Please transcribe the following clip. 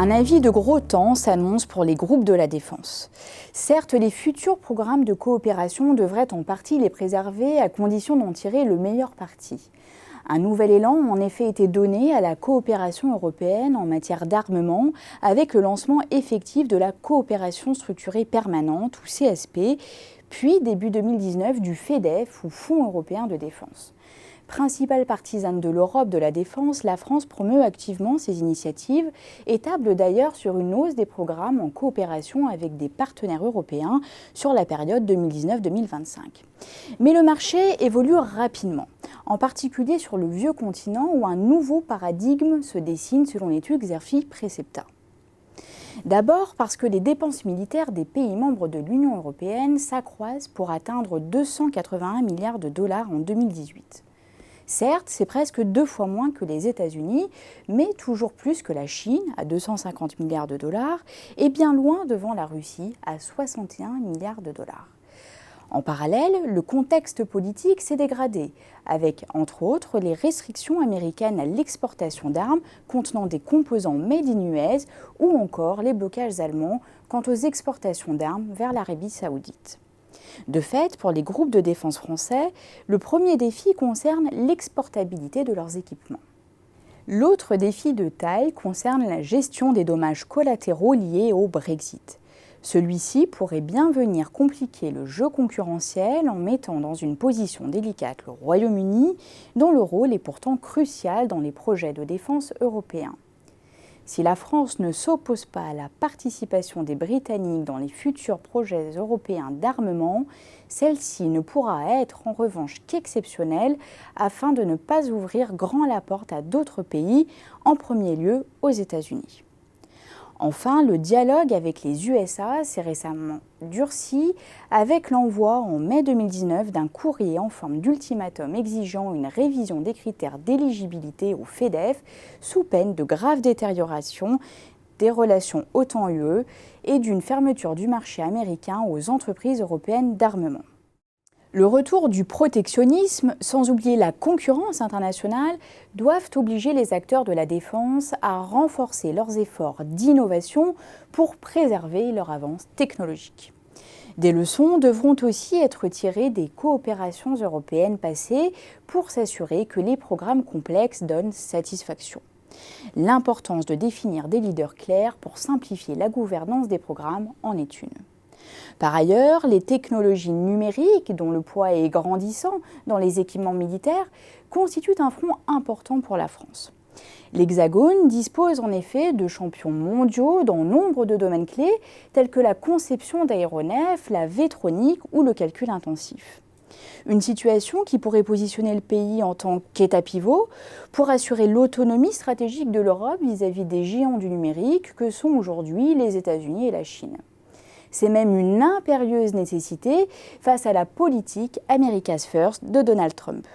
Un avis de gros temps s'annonce pour les groupes de la défense. Certes, les futurs programmes de coopération devraient en partie les préserver à condition d'en tirer le meilleur parti. Un nouvel élan a en effet été donné à la coopération européenne en matière d'armement avec le lancement effectif de la coopération structurée permanente ou CSP, puis début 2019 du FEDEF ou Fonds européen de défense. Principale partisane de l'Europe de la défense, la France promeut activement ces initiatives et table d'ailleurs sur une hausse des programmes en coopération avec des partenaires européens sur la période 2019-2025. Mais le marché évolue rapidement, en particulier sur le vieux continent où un nouveau paradigme se dessine selon l'étude Xerfi-Precepta. D'abord parce que les dépenses militaires des pays membres de l'Union européenne s'accroissent pour atteindre 281 milliards de dollars en 2018. Certes, c'est presque 2 fois moins que les États-Unis, mais toujours plus que la Chine, à 250 milliards de dollars, et bien loin devant la Russie, à 61 milliards de dollars. En parallèle, le contexte politique s'est dégradé, avec, entre autres, les restrictions américaines à l'exportation d'armes contenant des composants made in US ou encore les blocages allemands quant aux exportations d'armes vers l'Arabie saoudite. De fait, pour les groupes de défense français, le premier défi concerne l'exportabilité de leurs équipements. L'autre défi de taille concerne la gestion des dommages collatéraux liés au Brexit. Celui-ci pourrait bien venir compliquer le jeu concurrentiel en mettant dans une position délicate le Royaume-Uni, dont le rôle est pourtant crucial dans les projets de défense européens. Si la France ne s'oppose pas à la participation des Britanniques dans les futurs projets européens d'armement, celle-ci ne pourra être en revanche qu'exceptionnelle afin de ne pas ouvrir grand la porte à d'autres pays, en premier lieu aux États-Unis. Enfin, le dialogue avec les USA s'est récemment durci avec l'envoi en mai 2019 d'un courrier en forme d'ultimatum exigeant une révision des critères d'éligibilité au FEDEF sous peine de grave détérioration des relations OTAN-UE et d'une fermeture du marché américain aux entreprises européennes d'armement. Le retour du protectionnisme, sans oublier la concurrence internationale, doivent obliger les acteurs de la défense à renforcer leurs efforts d'innovation pour préserver leur avance technologique. Des leçons devront aussi être tirées des coopérations européennes passées pour s'assurer que les programmes complexes donnent satisfaction. L'importance de définir des leaders clairs pour simplifier la gouvernance des programmes en est une. Par ailleurs, les technologies numériques, dont le poids est grandissant dans les équipements militaires, constituent un front important pour la France. L'Hexagone dispose en effet de champions mondiaux dans nombre de domaines clés, tels que la conception d'aéronefs, la vétronique ou le calcul intensif. Une situation qui pourrait positionner le pays en tant qu'État pivot pour assurer l'autonomie stratégique de l'Europe vis-à-vis des géants du numérique que sont aujourd'hui les États-Unis et la Chine. C'est même une impérieuse nécessité face à la politique America's First de Donald Trump.